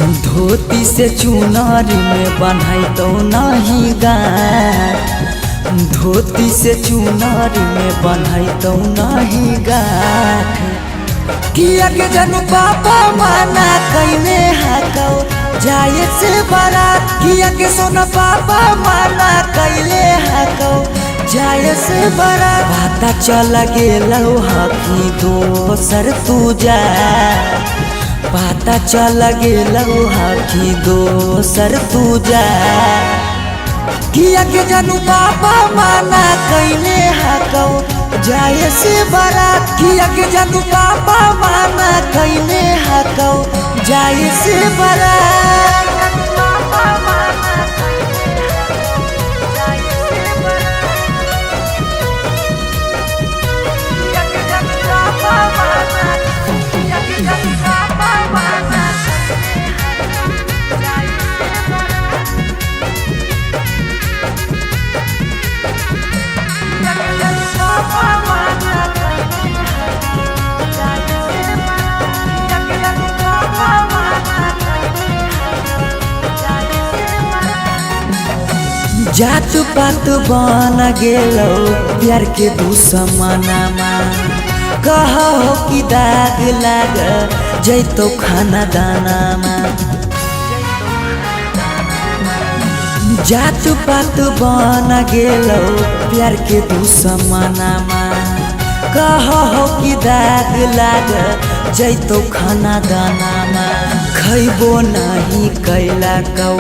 धोती से चुनरी में बन्हाई तो नहीं गाँठ, धोती से चुनरी में बन्हाई तो नहीं गाँठ। किया के जनू पापा माना कईने हाकौ जाए से बारात, किया के सोना पापा माना कैले हाकौ जाए से बारात। पता चल गेलौ हकी दोसर तू जा, पता चल गेलौ हकी दोसर तू जा। किया के जनू पापा माना कैले हाकौ जाए से बारात, किया के जनू पापा माना कैले हाकौ जाए से बारात। जात पात बन गेलौ प्यार के दुश्मनमा, कहो कि दाग लाग जैतो खाना दानामा। जात पात बन गेलौ प्यार के दुश्मनमा, कहो कि दाग लाग जैतो खाना दानामा। खैबो नहीं कैला कौ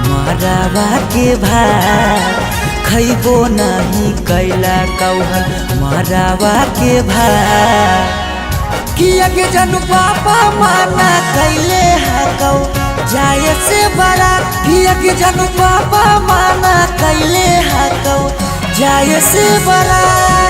मरावा के भात, खैबो नहीं कैला कौ मरावा के भात। किया के जनू पापा माना कैले हाकौ जाए से बारात, किया के जनू पापा माना कैले हाकौ जाए से बारात।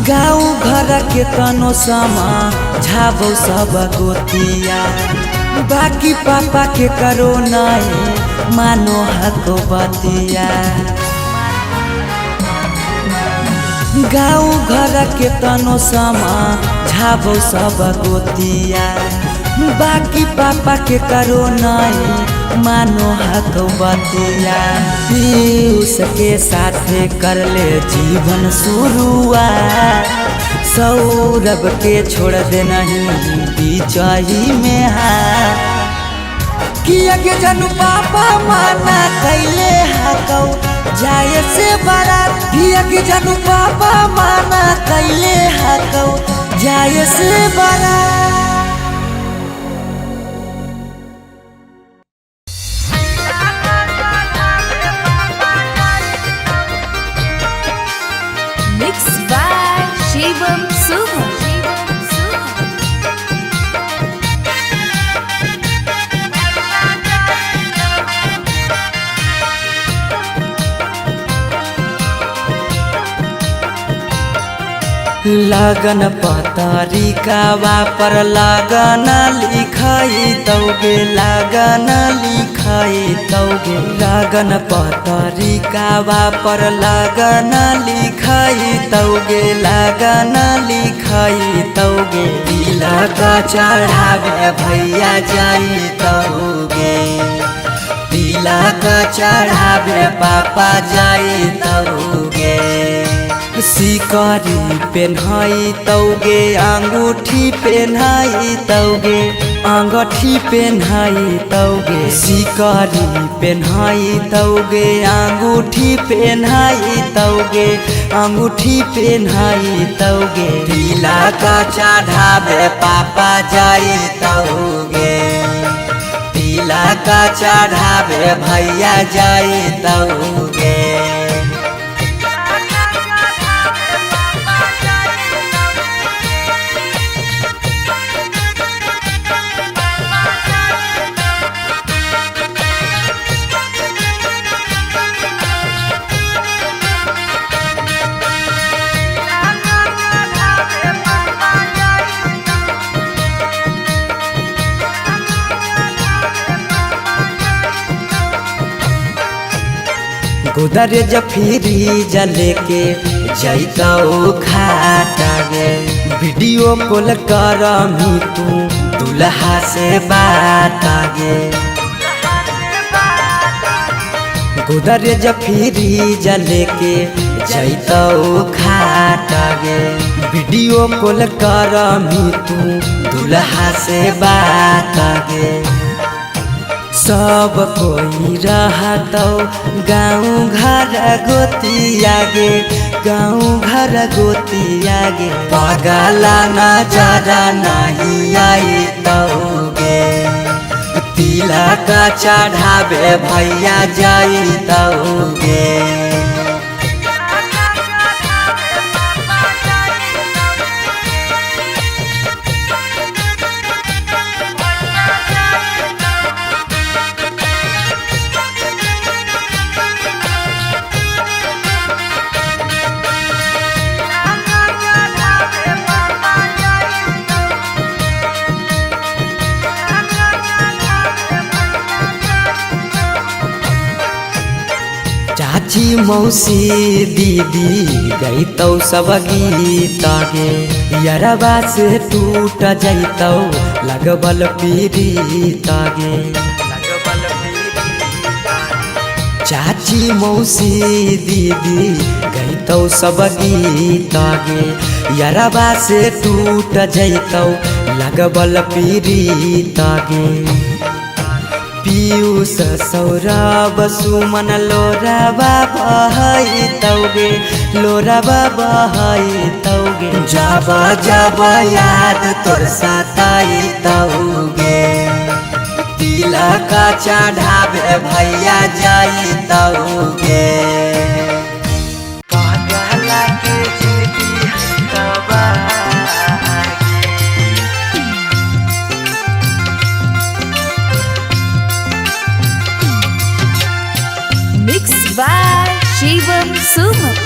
गाँव घर के तनो समा झाबो सब गोतिया, बाकी पापा के करो नहीं मानो हको बतिया। गाँव घर के तनो समा झाबो सब गोतिया, बाकी पापा के करो नहीं मानो हको बतिया। पीयूष के साथे कर ले जीवन शुरुआत, सौरभ के छोड़ दे नहीं बीचही में हाथ। किया के जनू पापा माना कैले हाकौ जाए से बारात, किया के जनू पापा माना कैले हाकौ जाए से बारात। लगन पतरिकावा पर लगन लिखाई तौगे, लगन लिखाई तौगे। लगन पतरिकावा पर लगन लिखाई तौगे, लगन लिखाई तौगे। तिलक चढ़ावे भैया जाई तौगे, तिलक चढ़ावे पापा जाई तौगे। सिकरी पेन्हाई तौगे, अंगूठी पेन्हाई तौगे, अंगूठी पेन्हाई तौगे। सिकरी पेन्हाई तौगे, अंगूठी पेन्हाई तौगे, अंगूठी पेन्हाई तौगे। तिलक चढ़ावे पापा जाई तौगे, तिलक चढ़ावे भैया जाई तौगे। उधर जफीरी जले के जैतौ घाटा गे वीडियो कॉल कर मी तू दुल्हा से बात गे उधर जफीरी जले के जैतौ घाटा गे वीडियो कॉल कर मी तू दुल्हा से बात गे सब कोई रहतौ गाँव घर गोतिया गे गाँव घर गोतिया गे पगला नजरा नहीं आई तौगे तिलक चढ़ावे भैया जाई तौगे चाची मौसी दीदी गईतौ सब गीत गे यरबा से टूट जैतौ लगबल पीड़ित गे चाची मौसी दीदी गईतौ सब गीत गे यरबा से टूट जैतौ लगबल पीड़ित गे पीयूष सौरभ सुमन लोराबा बहैतौगे लोराबा बहैतौगे जब जब याद तोर सताइतौगे तिलक चढ़ावे भैया जाइतौगे पगला के जिंदगी हवा Mixed by Shivam Suman.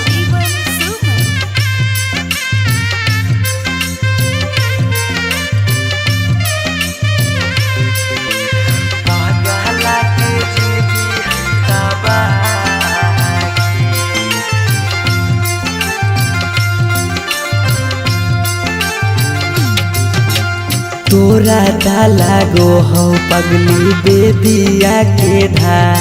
तोरा डाला गो हो पगली बेदिया के धार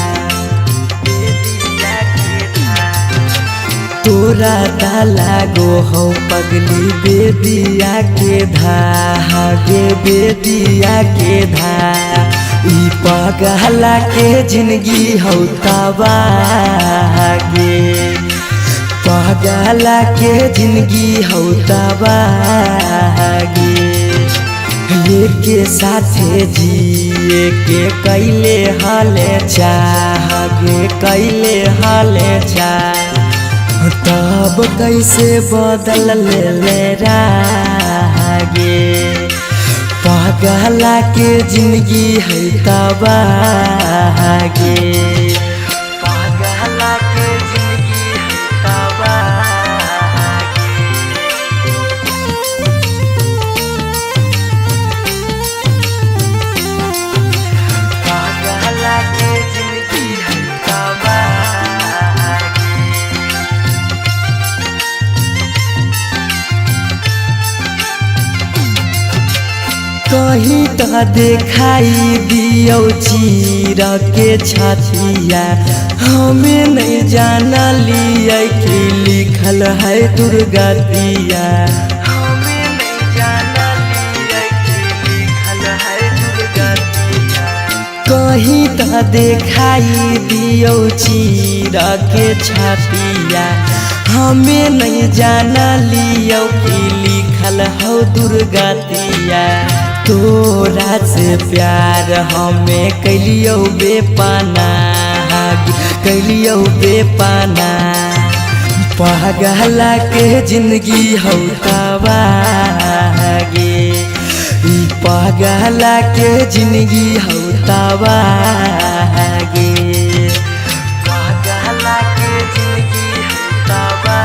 तोरा डाला गो हो पगली बेदिया के धागे बेदिया के ई पगला के जिंदगी हो तबागे पगला के जिंदगी हो तबागे के साथे जिए के कैले हाले चाहगे कैले हाले चाह तब कैसे बदल ले रागे पगला के जिंदगी है तबागे पगला के जिंदगी है तबागे पगला के जिंदगी है तबागे कहीं तो दिखाई दियो चीर के छतिया हमें नहीं जाना लिया कि लिखल है दुर्गतिया हमें नहीं जाना लिया कि लिखल है दुर्गतिया कहीं तो दिखाई दियो चीर के छतिया हमें नहीं जाना लियो कि लिखल हो दुर्गतिया तोरा से प्यार हमें कैलियो बेपाना कैलियो बेपाना पगला के जिंदगी हो तबागे पगला के जिंदगी हो तबागे पगला के जिंदगी हो तबागे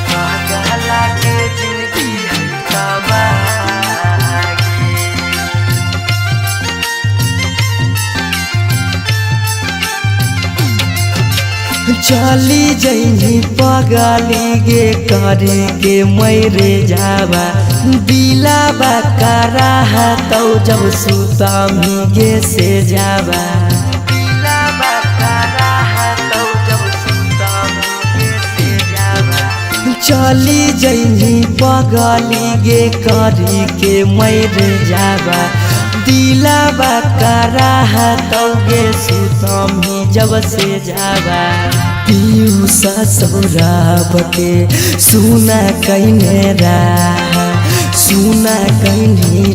पगला के जिंदगी हो तबागे चली जइनी पगली गे करे के मैरे जावा दिलाबा करा तौ जब सुतमी गे से जावा दिलाबा करा तौ जब सुतमी गे से जावा चली जइनी पगली गे करे के मैरे जावा दिलाबा करा तौ गे सुतमी जब से जावा पीऊ ससुराब के सुना कहने सुना कहनी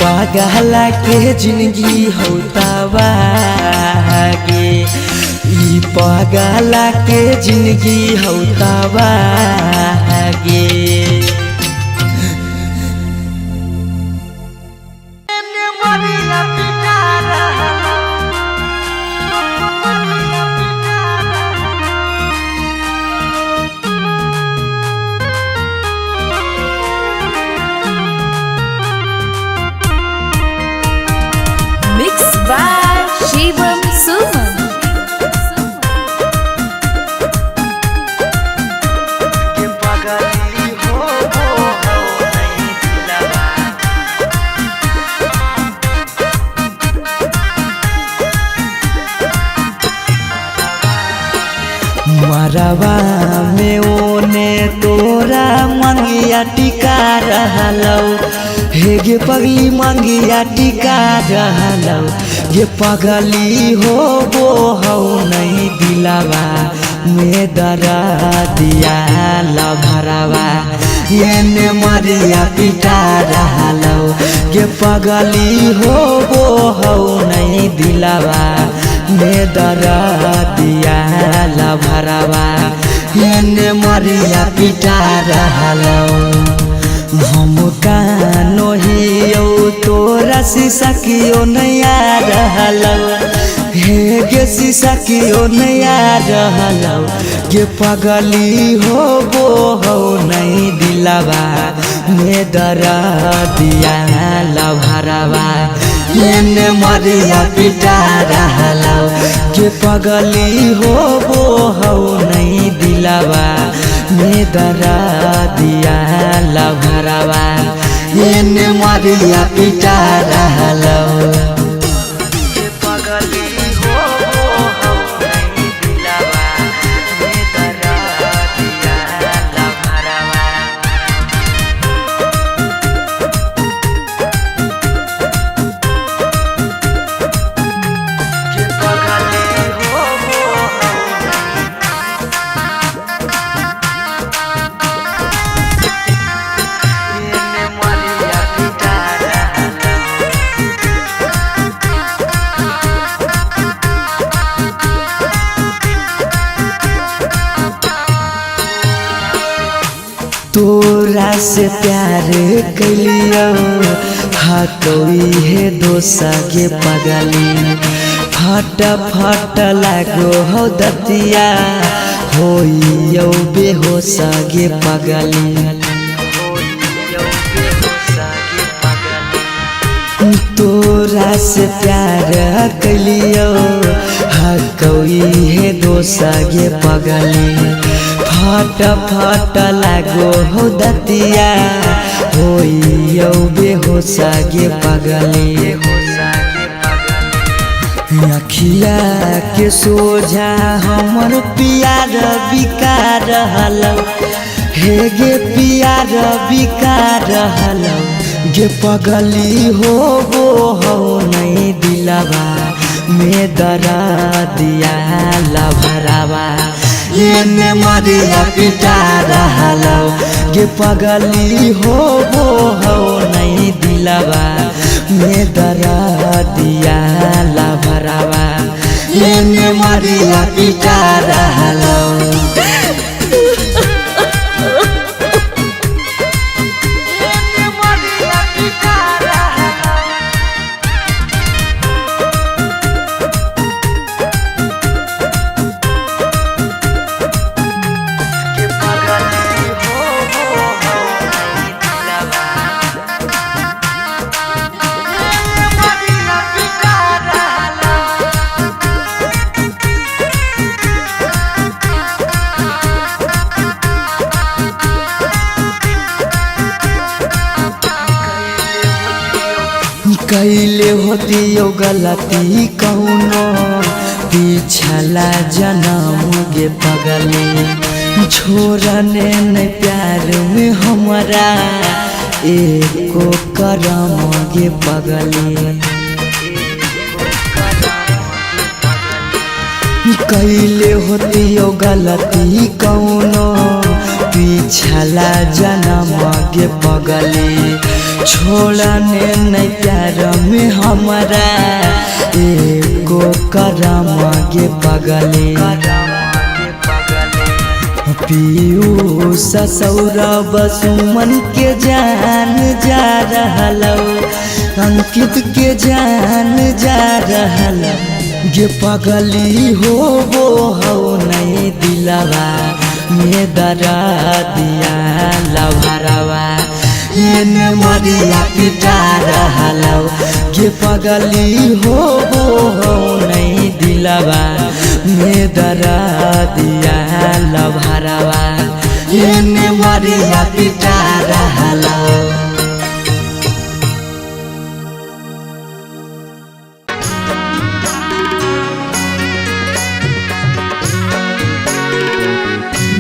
पागला के जिंदगी होतावा गे ई पागला के जिंदगी होतावा गे Mixed by Shivam Suman. मरवा में ओने तोरा मंगिया टिका रहलौ हे गे पगली मंगिया टिका रहलौ ये पगली हो नहीं दिलावा में दरा दिया लभरावा ये मरिया पिटा रहलौ ये पगली हो नहीं दिलावा में दरा दिया लभरावा ये मरिया पिटा रहलौ हम कानो हियो तोरा शीशा कियो नया रहलौ हे गे शीशा कियो नया रहलौ ये पगली हो नहीं दिलावा में दरा दिया लभरावा ये मरिया पिटा रहलौ ये पगली हो नहीं दिलावा में दरा दिया लभरावा ये मरिया पिटा रहलौ ये पगली हो नहीं दिलावा में दरा दिया लभरावा तोरा से प्यार कलियो हतोई है दोसा के पगली फट फट लागो हो दतिया होइयो बेहोसा गे पगली तोरा से प्यार कलियो हकोई है दोसा गे पगली फट फट लागो हो दतिया होइयो बेहोसा गे पगली अखिया के सोझा हमर प्यार बिकार रहलौ हे गे प्यार बिकार रहलौ गे पगली हो नहीं दिलावा में दरा दिया लभरावा ये मरिया पिटा रहलौ गे पगली हो नहीं दिलावा में दरा दिया लभरावा ये मरिया पिटा रहलौ कैले होती यो गलती कौनो पिछला जन्म गे पगले छोड़ने न प्यार में हमारा एको करम गे पगले कैले होती यो गलती कौनो पिछला जन्म गे पगले छोड़ने नहीं प्यार में हमारा एको करम गे पगले पीयूष सौरभ सुमन के जान जा रहलौ अंकित के जान जा रहलौ गे पगली हो नहीं दिलवा में दरा दिया लभरवा एने मरिया पिटा रहलौ गे पगली हो नहीं दिलवा में दरा दिया लभरवा एने मरिया पिटा रहलौ।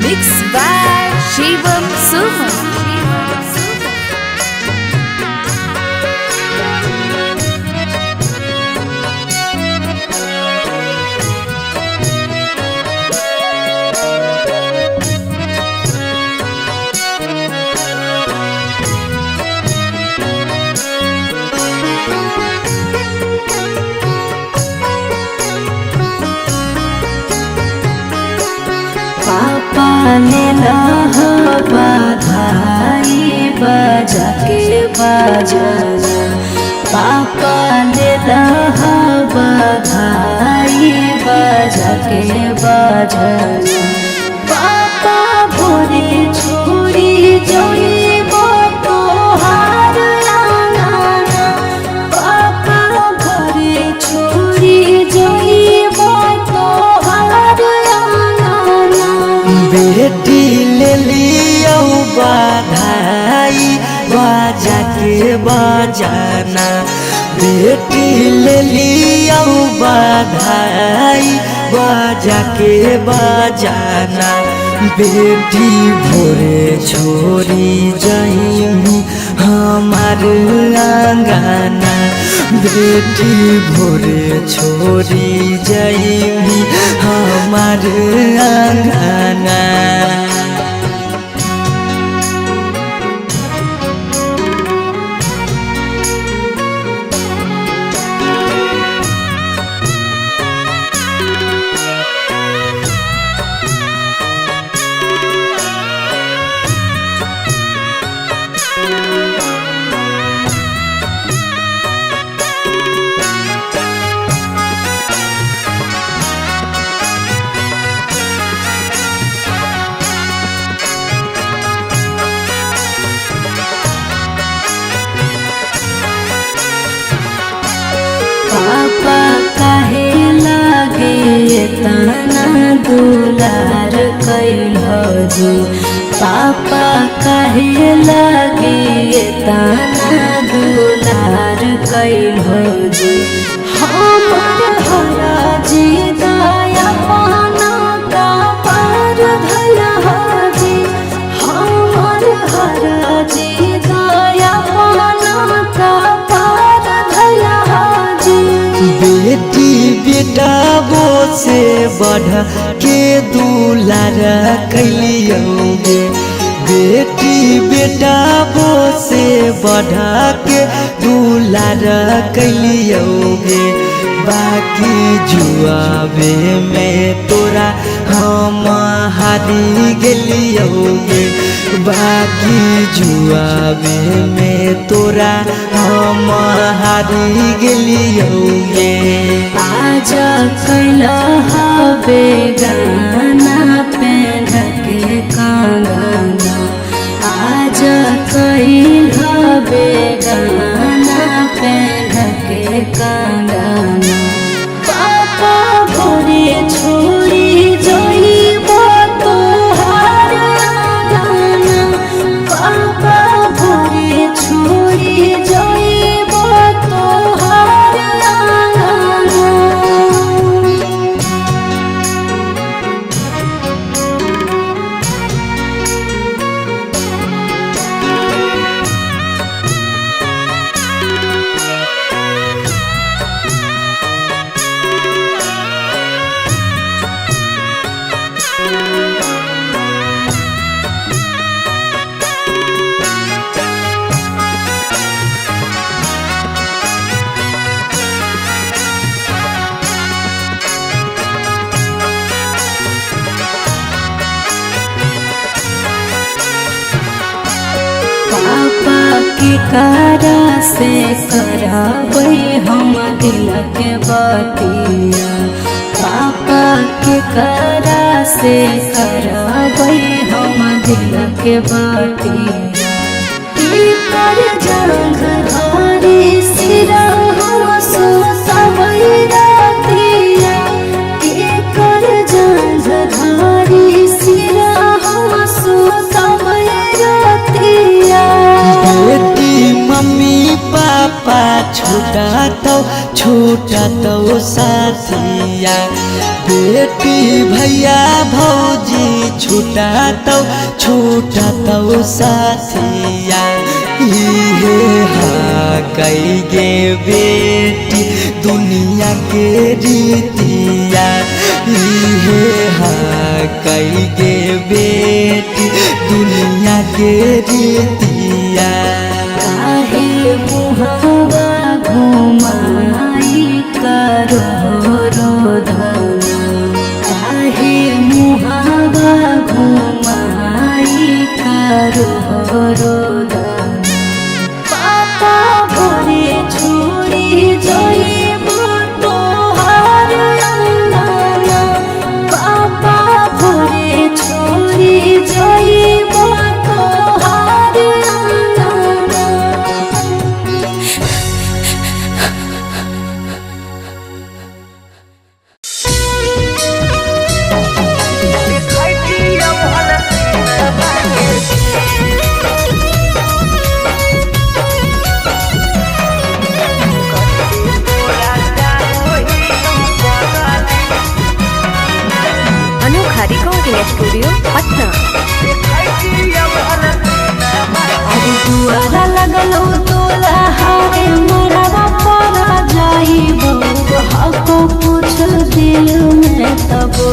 Mixed by Shivam Suman. पापा ने बधाई बजा के बजाना पापा ने बधाई बजा के बजाना पापा भोरे छोड़ी जोइबो तोहार आंगना पापा भोरे छोड़ी जोइबो तोहार आंगना बेटी ले लियो बधाई बजा के बजाना बेटी ले लियो बधाई बजा के बजाना बेटी भोरे छोड़ी जाइमी हमार आंगना बेटी भोरे छोड़ी जाइमी हमार आंगना। पापा कहे लगे तना दुलार कैलो जी पापा कहे लगे तना दुलार कैलो जी हमर हरा जी दया पाना का पार धया जी हमर हरा जी दया पाना का पार धया बेटी बेटा वो से बढ़ के दुलार कैलियोगे बेटी बेटा वो से बढ़ के दुलार कैलियोगे बाकी जुआवे में तोरा हम हारी गेलियोगे बाकी जुआवे में तोरा हम हारी गेलियोगे आज कैला हवे गाना पेन के कांगना आज कैल हवे गाना पेन के कांगना पापा भोरे छोड़ी जोइबो तोहार आंगना पापा भोरे छोड़ी जोइबो तो कारा से करबै हम दिल के बतिया पापा के कारा से करबै हम दिल के बतिया कर जंग हरी सिरा सुतबै रातिया कर जंग हरी सिरा सुतबै रातिया बेटी मम्मी पापा छूटा तो साथिया बेटी भैया भौजी छूटा तो साथिया इहे हाँ कई गे बेटी दुनिया के रीतिया इहे हाँ कई गे बेटी दुनिया के रीतिया काहे मुहावा घुमाई करो रोधना काहे मुहावा घुमाई करो रोधना पापा भोरे छोड़ी जाइबो तोहार अंगना पापा भोरे छोड़ी जाइबो तोहार अंगना अनोखा रिकॉर्डिंग स्टूडियो पटना। अरे दुआरा लगलो तोला हारे मरवा परा जाइबो हको कुछ दिल में तबो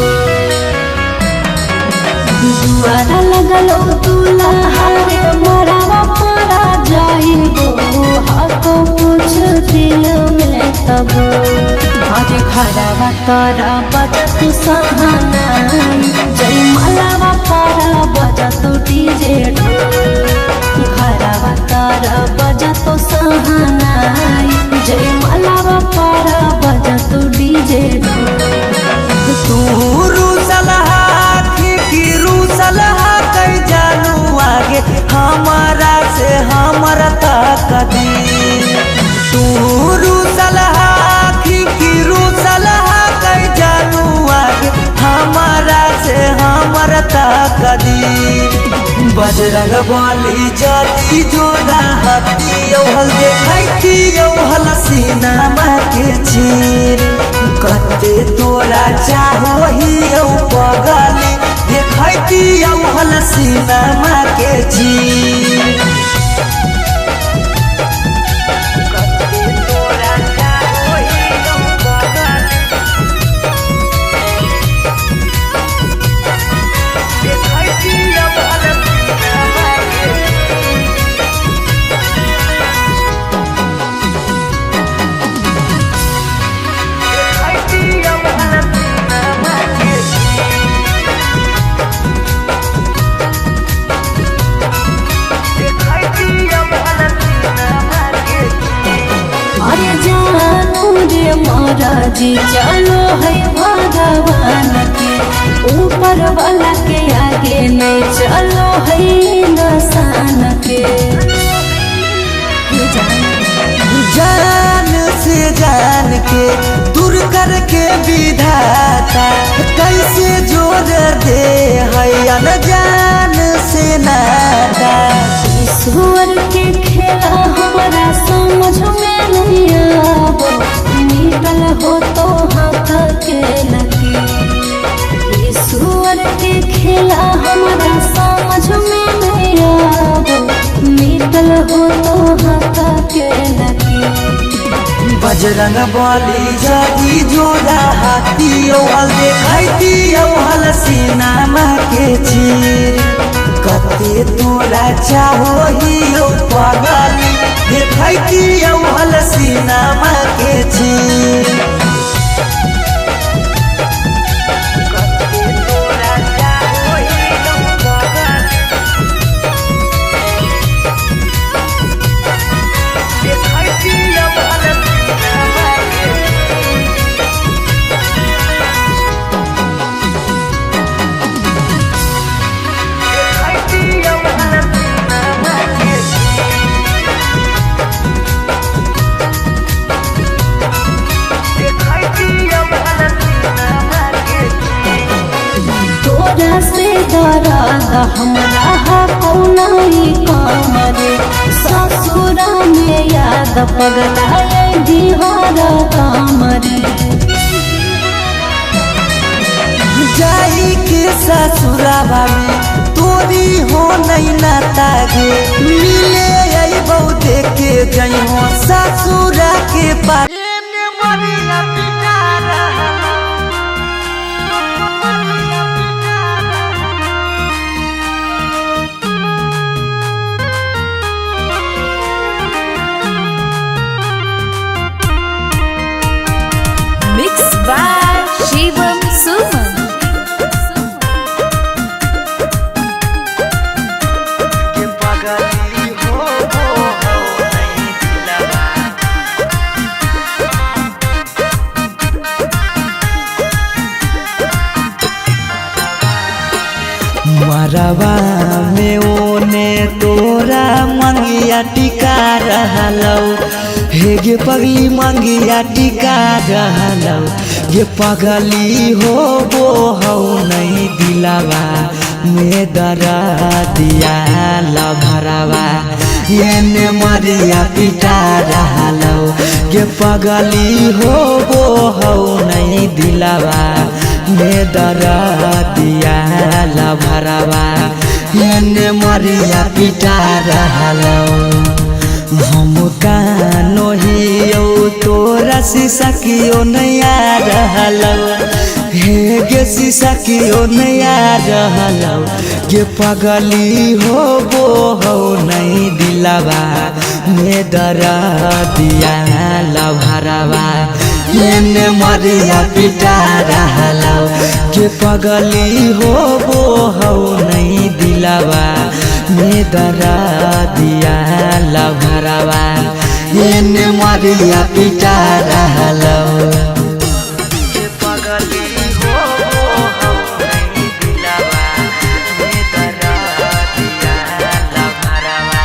दुआरा लगलो तोला हारे मरवा परा जाइबो हको कुछ दिल में तबो आज खराबा तारा बजत सहानाई जय मलावा पारा बजत डीजे खराबा तारा बजत सहानाई जय मलावा पारा बजत डीजे तू रूसलहा की रूसलहा कई जानू आगे हमारा से हमारा ताकदी तू रूसलहा की रूसलहा कई जानू आगे हमारा से हमारा ताकदी बजरंग बली जाती जोड़ा हाथी हल देखती हल सीना के चीर कते तोरा चाहो ही पगली देखती हल सीना के चीर अरे जानू रे महाराजी चलो है भगवान के ऊपर वाला के आगे नहीं चलो है इंसान के जान से जान के दूर करके विधाता कैसे जोड़ दे है अनजान से नाता ईश्वर के खेला हमारा समझ में नहीं आवो निकल हो तो हाथ के लगी ईश्वर के खेला हमारा समझ में नहीं आवो निकल हो तो हाथ के लगी बजरंग बली जाती जोड़ा हाथी हल देखती हल सीना के चीर कते तोरा चाहो ही पगली देखती हल सीना के चीर दर्द हमरा कौनाई कमरे ससुरा में याद पगलाए दिहर कमरे जाई के ससुराबा में तोरी हो नहीं नाता गे मिले आई बहु देखे जई हो ससुरा के पास Mixed by Shivam Suman. मरवा में ओने तोरा मंगिया टिका रहलौ हे गे पगली मंगिया टिका रहलौ गे पगली हो वो हौ नहीं दिलावा में दरा दिया लभरावा एने मरिया पिटा रहलौ गे पगली हो वो हौ नहीं दिलावा में दरा दिया लभरावा एने मरिया पिटा रहलौ हम कानो हियो तोरा शीशा कियो नया रहलौ हे गे शीशा कियो नया रहलौ गे पगली हो वो हो नहीं दिलावा में दरा दिया लभरावा एने मरिया पिटा रहलौ गे पगली हो वो हो नहीं दिलावा में दरा दिया लभरावा एने मरिया पिटा रहलौ गे पगली हो वो हो नहीं दिलावा में दरा दिया लभरावा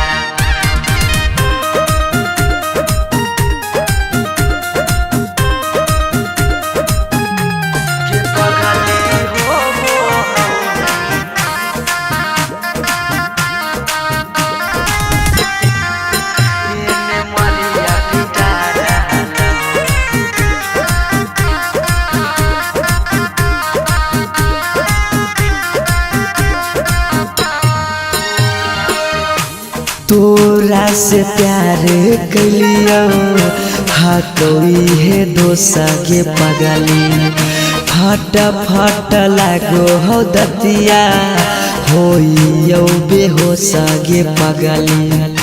तोरा से प्यार कलियो हतोई है दोसा के पगली फट फट लागो हो दतिया होइयो बेहोश गे पगली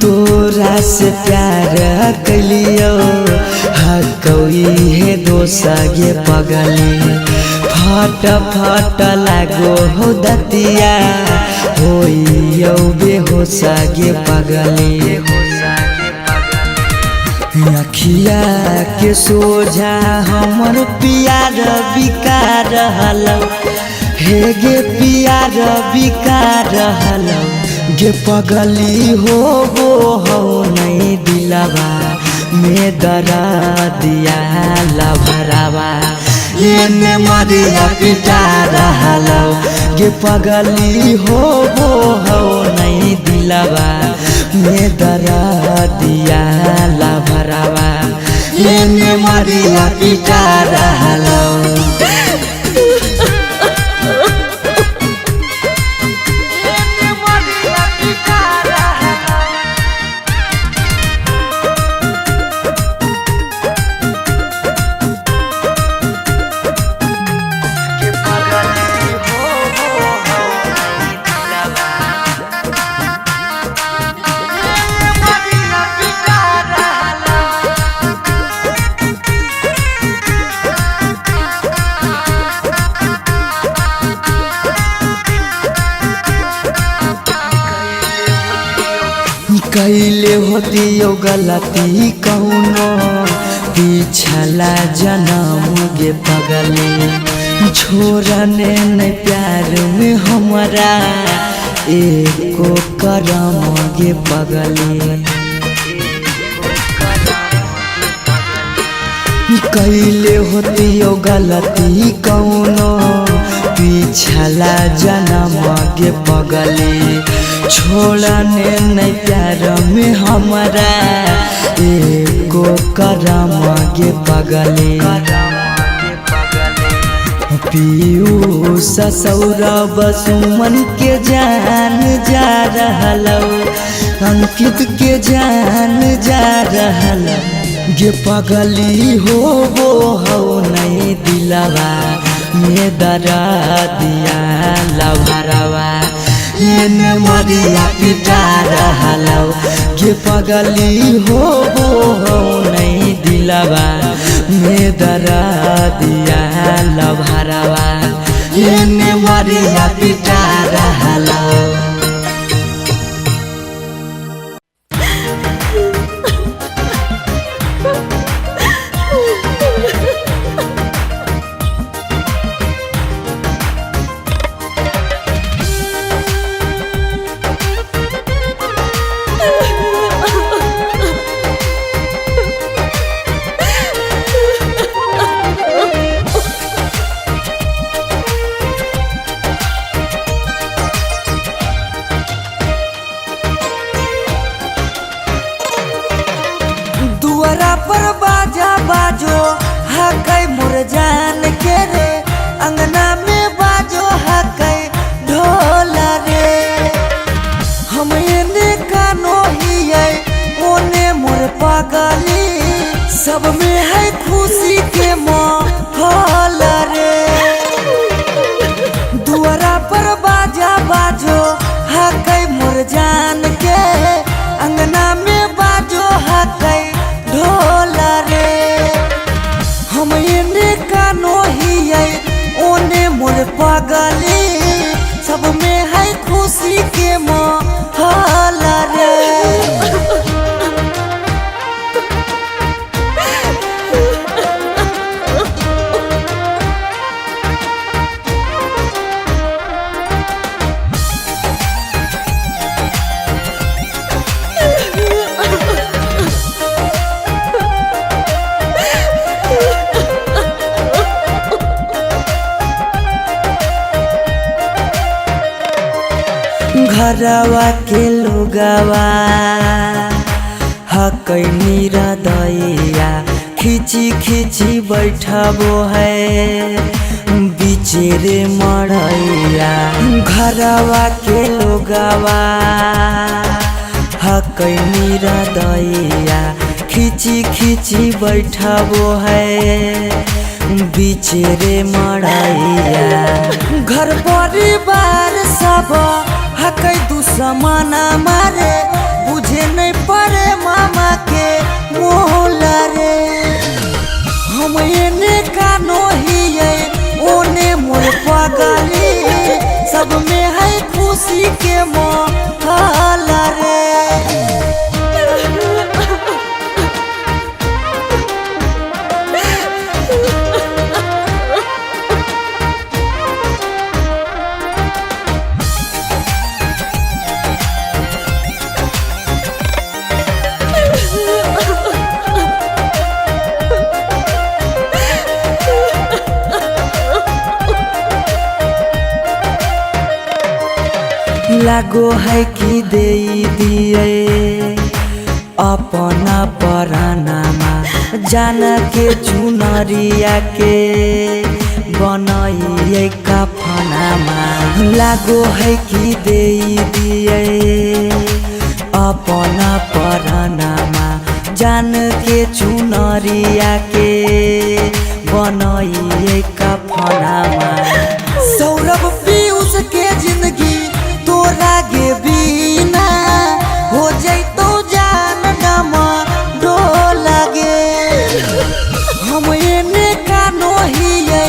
तोरा से प्यार कलियो हतोई है दोसा गे पगली फट फट लागो हो दतिया होइयो बेहोश गे पगली अखिया के सोझा हमर पियार बिका रहलौ हे गे पियार बिका रहलौ गे पगली हो वो हो नहीं दिलावा में दरा दिया लभरावा एने मरिया पिटा रहलौ गे पगली हो वो हो नहीं दिलावा में दरा दिया लभरावा एने मरिया पिटा रहलौ कैले होतियो गलती कौनो पिछला जन्म गे पगली छोड़ने न प्यार में हमरा एको करम गे पगली कैले होती हो गलती कौनो पिछला जन्म गे पगली छोड़ने नहीं प्यार में हमारा एको करम गे पगली पीयूष सौरभ सुमन के जान जा रहलौ अंकित के जान जा रहलौ गे पगली हो नहीं दिलवा में दरा दिया लभरवा एने मरिया पिटा रहलौ गे पगली हो नहीं दिलवा में दरा दिया लभरवा एने मरिया पिटा रहलौ। दुआरा पर बाजा बाजो हकै मोर जान के रे अंगना में बाजो हकै ढोल रे हम एने कानो हियै ओने मोर पगली सब में है खुशी के माहौल रे दुआरा पर बाजा बाजो हकै मोर जान के अंगना में बाजो हकै ढोल रे हम एने कानो हियै ओने मोर पगली सब में है खुशी के माहौल रे। घरवा के लोगवा हकै मीरा दैया खिची खिची बैठबो है बिचेरे मड़ैया घरवा के लोगवा हकै मीरा दैया खिची खिची बैठबो है बिचेरे मड़ैया घर परिवार सब हकै दुश्मन मारे बुझे नहीं पड़े मामा के मोहल रे हम एने कानो हियै ओने मोर पगली सब में है खुशी के माहौल रे। लागो है कि दे दिए अपना परानामा जान के चुनरिया के बनाइए कफनामा लागो है कि दे दिए अपना परानामा जान के चुनरिया के बनाइए कफनामा सौरभ पीयूष के जिंदगी तोरा गे बिना हो जैतो जान डमा डोल गे हम एने कानो हियै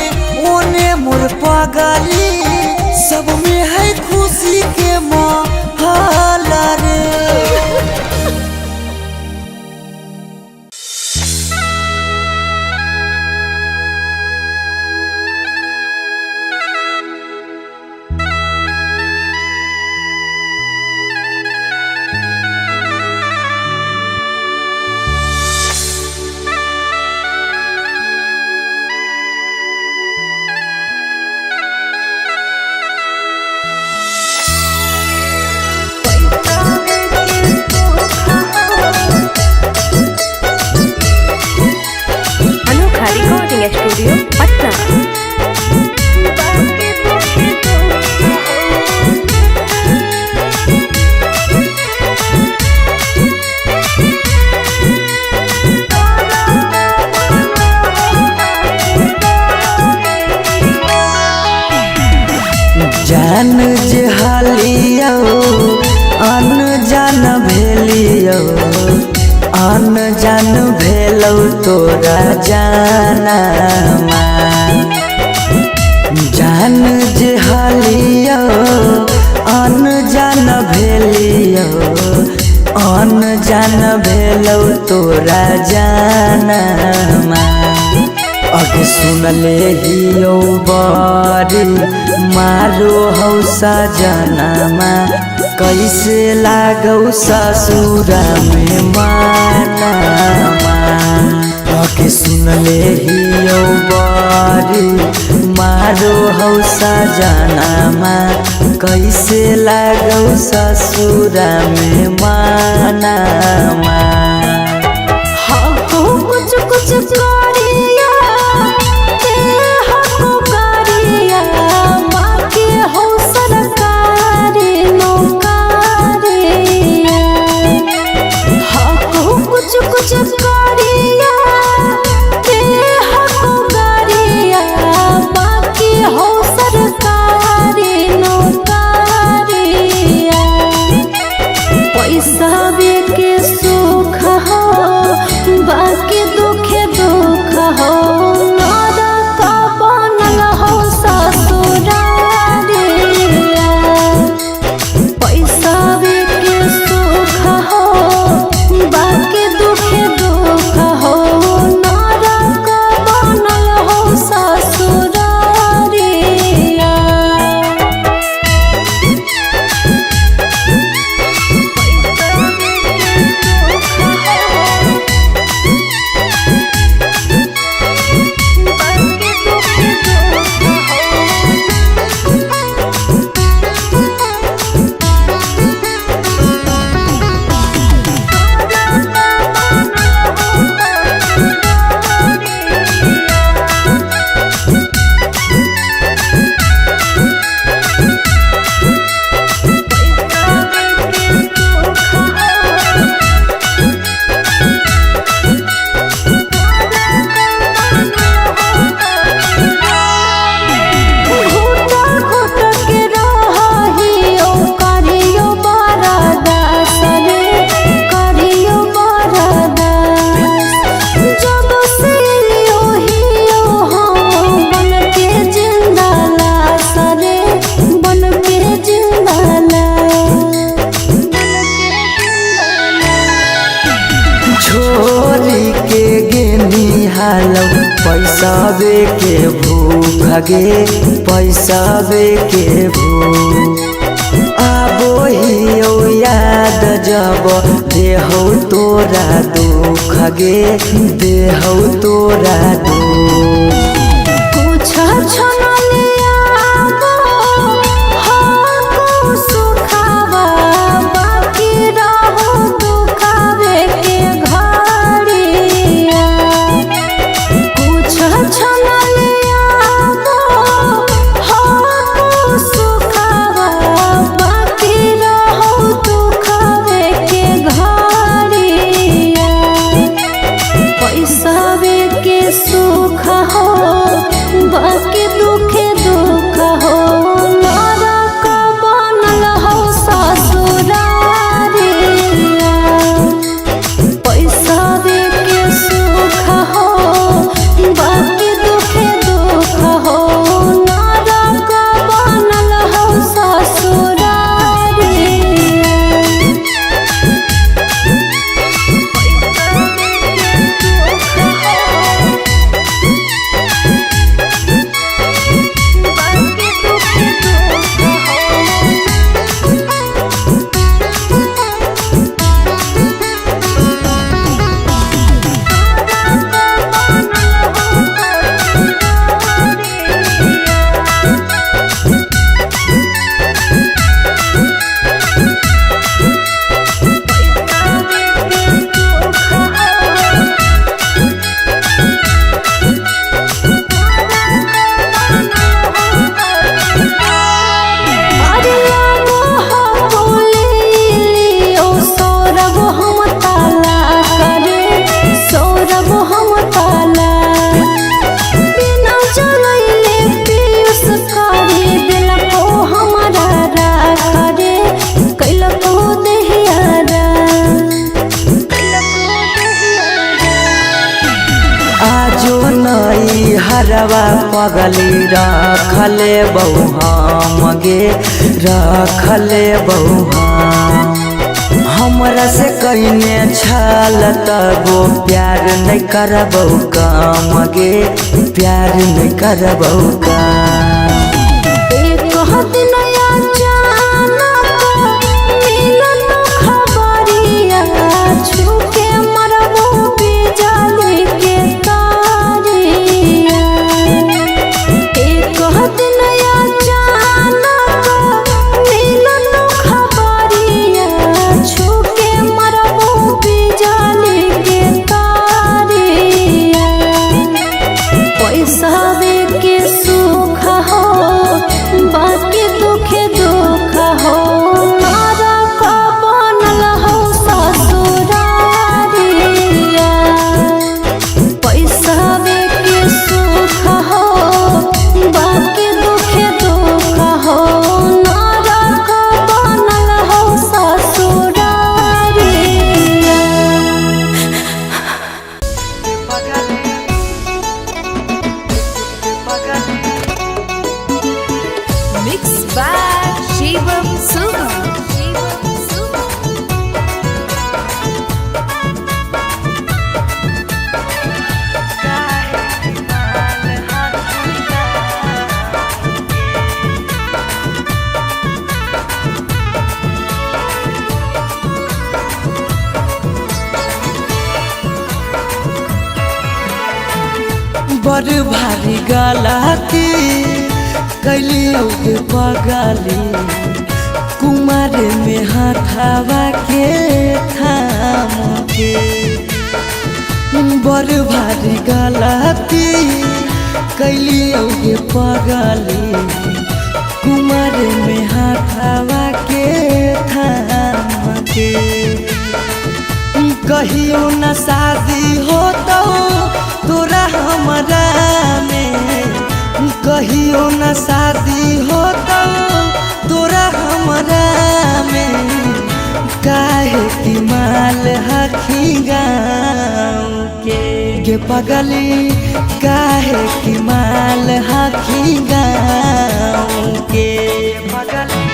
ओने मोर पगली सब में है खुशी के माहौल रे। जान भेलौ तोरा जानमा जान जे हलियो अनजान भेलियो अनजान भेलौ तोरा जानमा अगे सुनले हियो बरी मारो हौ सजनमा कैसे लागौ ससुरा में मानमा अगे सुनले हियो बरी मारो हौ सजनमा कैसे लागौ ससुरा में मानमा कुछ कुछ करिया ते हको करिया बाकी हो सरकारी नौकरिया हको कुछ कुछ करिया ते हको करिया बाकी हो सरकारी नौकरिया पैसा के सुख हो बाकी दुखे दुख हो नरक बनल हो ससुरारिया पैसा के सुख हो बाकी दुखे दुख हो नरक बनल हो ससुरारिया छोरी के गेनी हालौ पैसा के भूख गे पैसा के भूख आबो हियो याद जब देहौ तोरा दुख गे देहौ तोरा दुख कुछ छनलिया हको सुखावा बाकी रहो दुखावे के घड़िया कुछ छनलिया हको सुखावा बाकी रहो दुखावे के घड़िया पैसा के सुख हो बाकी दुखे दुख हो नरक बनल हो ससुरारिया पैसा के सुख हो बाकी दुखे दुख हो नरक बनल हो ससुरारिया पैसा के दुख हो जो नई हरवा पगली रखले बहु हम गे रखले बहु हमरा से कईने छल तबो प्यार नहीं करबौ काम गे प्यार नहीं करबौ काम। एक दिन अचानक मिलन खबरिया छूके मरबो बिजली के तारिया। एक दिन अचानक मिलन खबरिया छूके मरबो बिजली के तारिया। पैसा के सुख हो बाकी दुखे दुख हो नरक बनल हो ससुरारिया। पैसा के सुख हो बाकी दुखे दुख हो नरक बनल हो ससुरारिया। Mixed by Shivam Sumam. Shivam Sumam. बड़ भारी गलती कैली औके पगली कुमार में हथावा के थाम के। बड़ भारी गलती कैली औके पगली कुमार में हथावा के थाम के। कहियो न शादी हो तो तोरा हमरा में कहियो न शादी हो तो तोरा हमरा में काहे की माल हखी गाँव के पगली काहे की माल हखी गाँव के पगली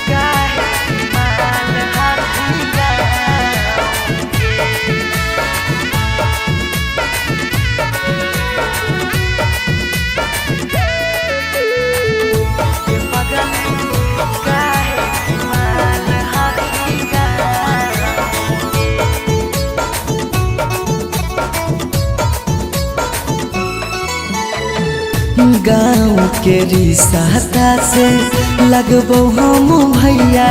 काहे की माल हखी गाँव के पगली काहे की माल हखी गाँव के रिश्ता से लगबो हम भैया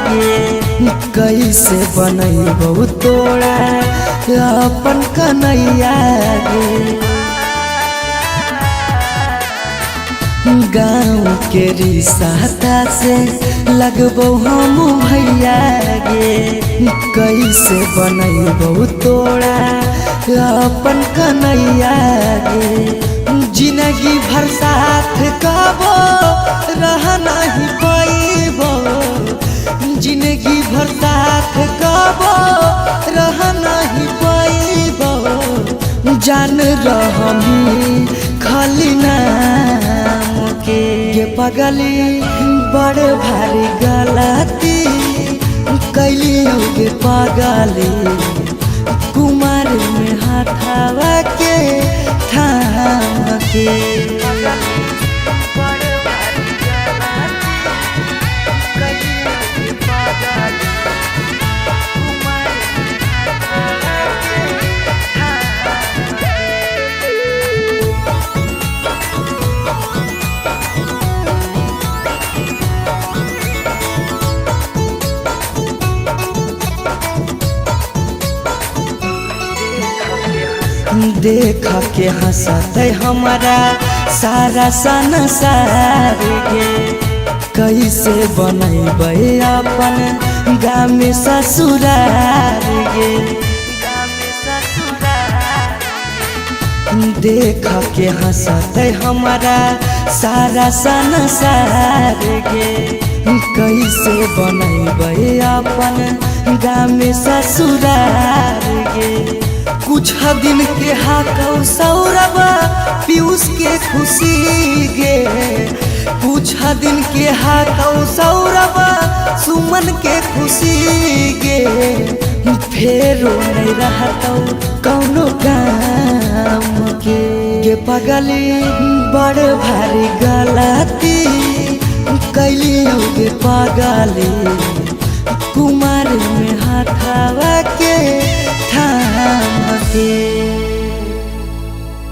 गे कैसे बनैबो तोरा अपन कन्हैया गे। गाँव के रिश्ता से लगबो हम भैया गे कैसे बनैबो तोरा अपन कन्हैया गे। जिंदगी भर साथ कबो रह नहीं पैबो जिंदगी भर साथ कबो रह नहीं पैबो जान रहमी खाली नाम के पगली बड़ भारी गलती कैली होगे पगली कुमार में हथावा के थाम के देख के हंसत हमारा सारा संसार गे कैसे बनैबै अपन गाम ससुरार गे। देख के हंसत हमारा सारा संसार गे कैसे बनैबै अपन गाम ससुरार गे। कुछ दिन के हाकौ सौरबा पीयूष के खुशी गे कुछ दिन के हाकौ सौरबा सुमन के खुशी गे फेरो नहीं रहतौ कौनो काम के पगली बड़ भारी गलती कैली गे पगली